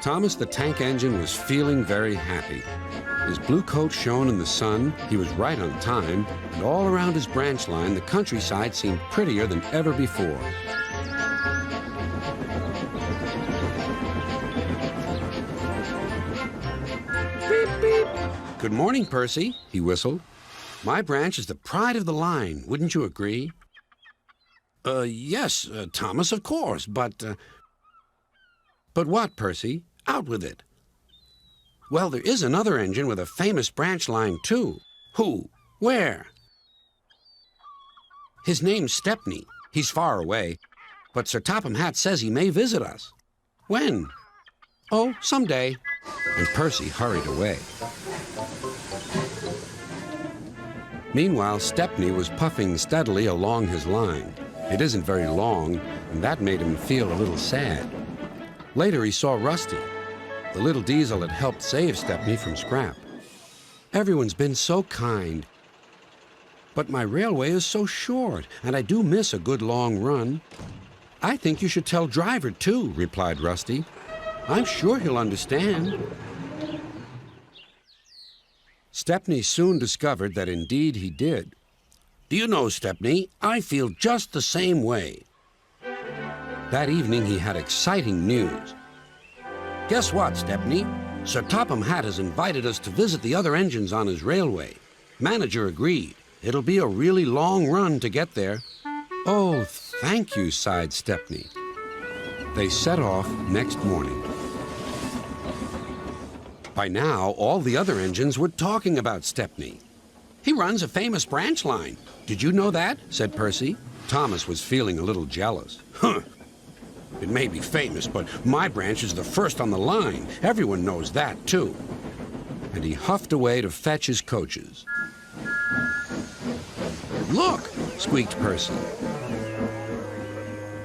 Thomas the Tank Engine was feeling very happy. His blue coat shone in the sun, he was right on time, and all around his branch line, the countryside seemed prettier than ever before. Beep, beep. Good morning, Percy, he whistled. My branch is the pride of the line, wouldn't you agree? Yes, Thomas, of course, but... But what, Percy? Out with it. Well, there is another engine with a famous branch line, too. Who? Where? His name's Stepney. He's far away, but Sir Topham Hatt says he may visit us. When? Oh, someday. And Percy hurried away. Meanwhile, Stepney was puffing steadily along his line. It isn't very long, and that made him feel a little sad. Later, he saw Rusty, the little diesel that helped save Stepney from scrap. Everyone's been so kind. But my railway is so short, and I do miss a good long run. I think you should tell Driver, too, replied Rusty. I'm sure he'll understand. Stepney soon discovered that indeed he did. Do you know, Stepney, I feel just the same way. That evening he had exciting news. Guess what, Stepney? Sir Topham Hatt has invited us to visit the other engines on his railway. Manager agreed. It'll be a really long run to get there. Oh, thank you, sighed Stepney. They set off next morning. By now, all the other engines were talking about Stepney. He runs a famous branch line. Did you know that? Said Percy. Thomas was feeling a little jealous. Huh. It may be famous, but my branch is the first on the line. Everyone knows that, too. And he huffed away to fetch his coaches. Look, squeaked Percy.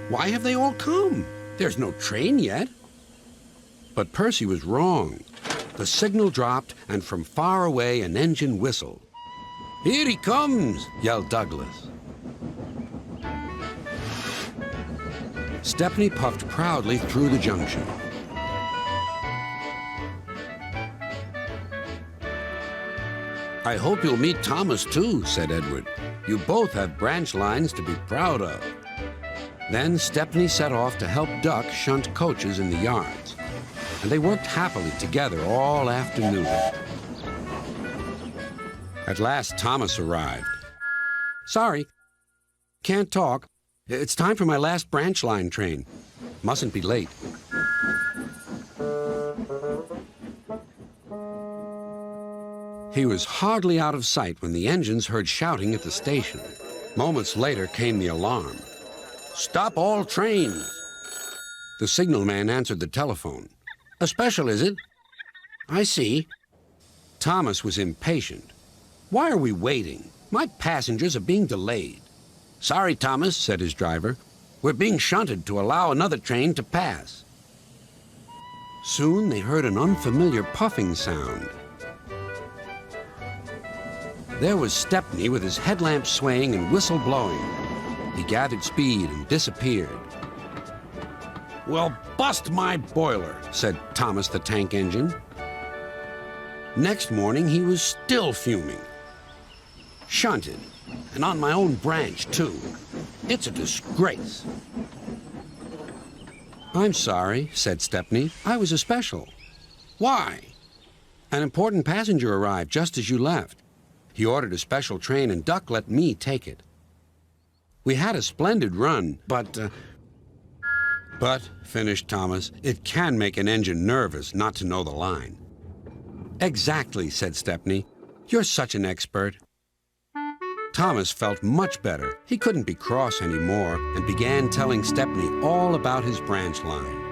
Why have they all come? There's no train yet. But Percy was wrong. The signal dropped, and from far away an engine whistled. Here he comes, yelled Douglas. Stepney puffed proudly through the junction. I hope you'll meet Thomas, too, said Edward. You both have branch lines to be proud of. Then Stepney set off to help Duck shunt coaches in the yards, and they worked happily together all afternoon. At last, Thomas arrived. Sorry, can't talk. It's time for my last branch line train. Mustn't be late. He was hardly out of sight when the engines heard shouting at the station. Moments later came the alarm. Stop all trains! The signalman answered the telephone. A special, is it? I see. Thomas was impatient. Why are we waiting? My passengers are being delayed. Sorry, Thomas, said his driver. We're being shunted to allow another train to pass. Soon they heard an unfamiliar puffing sound. There was Stepney with his headlamp swaying and whistle blowing. He gathered speed and disappeared. Well, bust my boiler, said Thomas the Tank Engine. Next morning, he was still fuming. Shunted, and on my own branch, too. It's a disgrace. I'm sorry, said Stepney. I was a special. Why? An important passenger arrived just as you left. He ordered a special train, and Duck let me take it. We had a splendid run, but, finished Thomas, it can make an engine nervous not to know the line. Exactly, said Stepney. You're such an expert. Thomas felt much better. He couldn't be cross anymore and began telling Stepney all about his branch line.